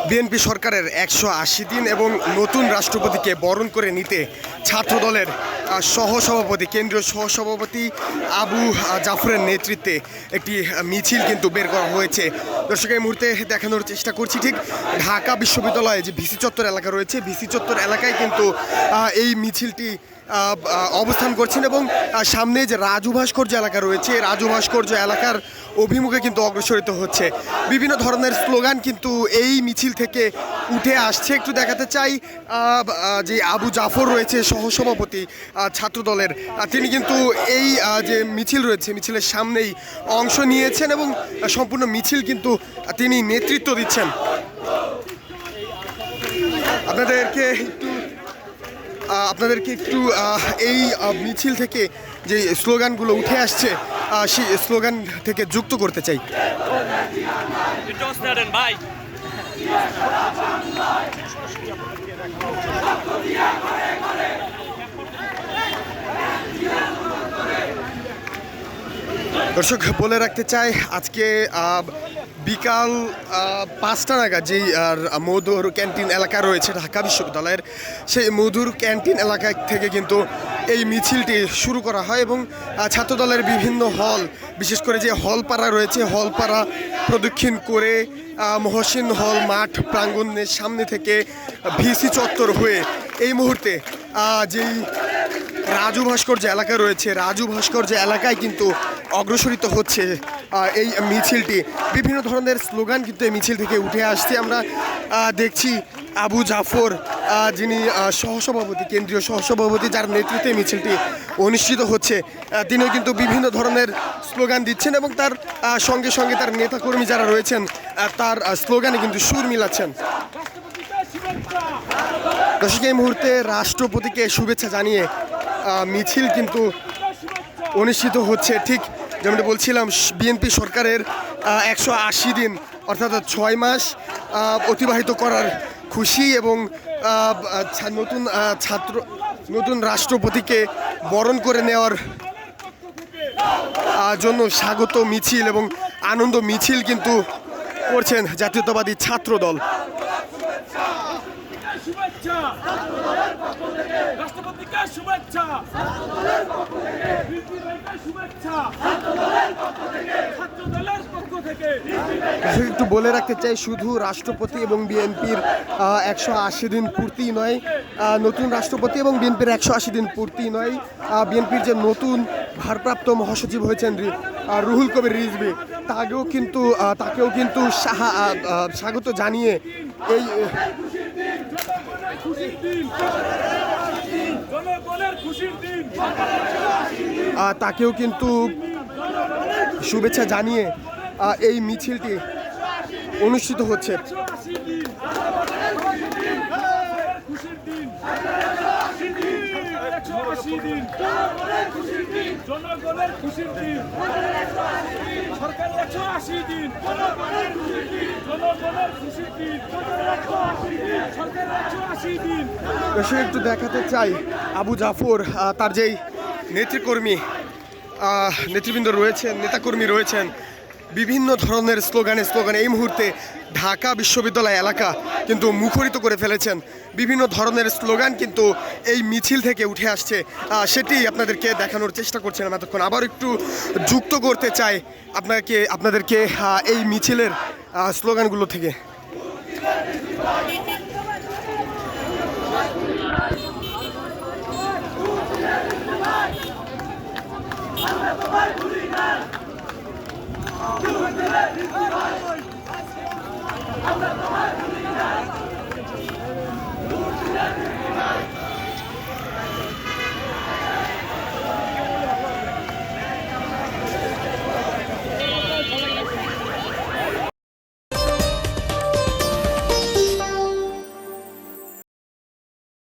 BNP সরকারের ১৮০ দিন এবং নতুন রাষ্ট্রপতিকে বরণ করে নিতে ছাত্রদলের সহসভাপতি কেন্দ্রীয় সহসভাপতি আবু জাফরের নেতৃত্বে একটি মিছিল কিন্তু বের করা হয়েছে। দর্শক, এই মুহূর্তে দেখানোর চেষ্টা করছি ঠিক ঢাকা বিশ্ববিদ্যালয়ে যে ভিসি চত্বর এলাকা রয়েছে, ভিসি চত্বর এলাকায় কিন্তু এই মিছিলটি অবস্থান করছেন এবং সামনে যে রাজু ভাস্কর্য এলাকা রয়েছে, রাজু ভাস্কর্য এলাকার অভিমুখে কিন্তু অগ্রসরিত হচ্ছে। বিভিন্ন ধরনের স্লোগান কিন্তু এই মিছিল থেকে উঠে আসছে। একটু দেখাতে চাই যে আবু জাফর রয়েছে সহসভাপতি ছাত্রদলের, তিনি কিন্তু এই যে মিছিল রয়েছে মিছিলের সামনেই অংশ নিয়েছেন এবং সম্পূর্ণ মিছিল কিন্তু তিনি নেতৃত্ব দিচ্ছেন। আপনাদেরকে একটু এই মিছিল থেকে যে স্লোগানগুলো উঠে আসছে সেই স্লোগান থেকে যুক্ত করতে চাই। দর্শক, বলে রাখতে চাই আজকে বিকাল 5টা নাগাদ যেই মধুর ক্যান্টিন এলাকা রয়েছে ঢাকা বিশ্ববিদ্যালয়ের, সেই মধুর ক্যান্টিন এলাকা থেকে কিন্তু এই মিছিলটি শুরু করা হয় এবং ছাত্রদলের বিভিন্ন হল, বিশেষ করে যে হলপাড়া রয়েছে, হলপাড়া প্রদক্ষিণ করে মহসিন হল মাঠ প্রাঙ্গণের সামনে থেকে ভিসি চত্বর হয়ে এই মুহূর্তে যেই রাজু ভাস্কর্য এলাকা রয়েছে, রাজু ভাস্কর্য এলাকায় কিন্তু অগ্রসরিত হচ্ছে এই মিছিলটি। বিভিন্ন ধরনের স্লোগান কিন্তু এই মিছিল থেকে উঠে আসছে। আমরা দেখছি আবু জাফর, যিনি সহসভাপতি, কেন্দ্রীয় সহসভাপতি, যার নেতৃত্বে মিছিলটি অনুষ্ঠিত হচ্ছে, তিনিও কিন্তু বিভিন্ন ধরনের স্লোগান দিচ্ছেন এবং তার সঙ্গে সঙ্গে তার নেতাকর্মী যারা রয়েছেন তার স্লোগানে কিন্তু সুর মিলাচ্ছেন। দর্শক, এই মুহূর্তে রাষ্ট্রপতিকে শুভেচ্ছা জানিয়ে মিছিল কিন্তু অনুষ্ঠিত হচ্ছে। ঠিক যেমনটা বলছিলাম, বিএনপি সরকারের ১৮০ দিন অর্থাৎ ৬ মাস অতিবাহিত করার খুশি এবং নতুন রাষ্ট্রপতিকে বরণ করে নেওয়ার জন্য স্বাগত মিছিল এবং আনন্দ মিছিল কিন্তু করছেন জাতীয়তাবাদী ছাত্রদল। একটু বলে রাখতে চাই, শুধু রাষ্ট্রপতি এবং বিএনপির ১৮০ দিন পূর্তি নয়, নতুন রাষ্ট্রপতি এবং বিএনপির ১৮০ দিন পূর্তি নয়, বিএনপির যে নতুন ভারপ্রাপ্ত মহাসচিব হয়েছেন রুহুল কবির রিজভী, তাকেও কিন্তু স্বাগত জানিয়ে এই তাকেও কিন্তু শুভেচ্ছা জানিয়ে এই মিছিলটি অনুষ্ঠিত হচ্ছে। একটু দেখাতে চাই আবু জাফর, তার যেই নেতৃবৃন্দ রয়েছেন, নেতাকর্মী রয়েছেন, বিভিন্ন ধরনের স্লোগানে এই মুহূর্তে ঢাকা বিশ্ববিদ্যালয় এলাকা কিন্তু মুখরিত করে ফেলেছেন। বিভিন্ন ধরনের স্লোগান কিন্তু এই মিছিল থেকে উঠে আসছে, সেটি আপনাদেরকে দেখানোর চেষ্টা করছিলাম এতক্ষণ। আবার একটু যুক্ত করতে চাই আপনাদেরকে এই মিছিলের স্লোগানগুলো থেকে।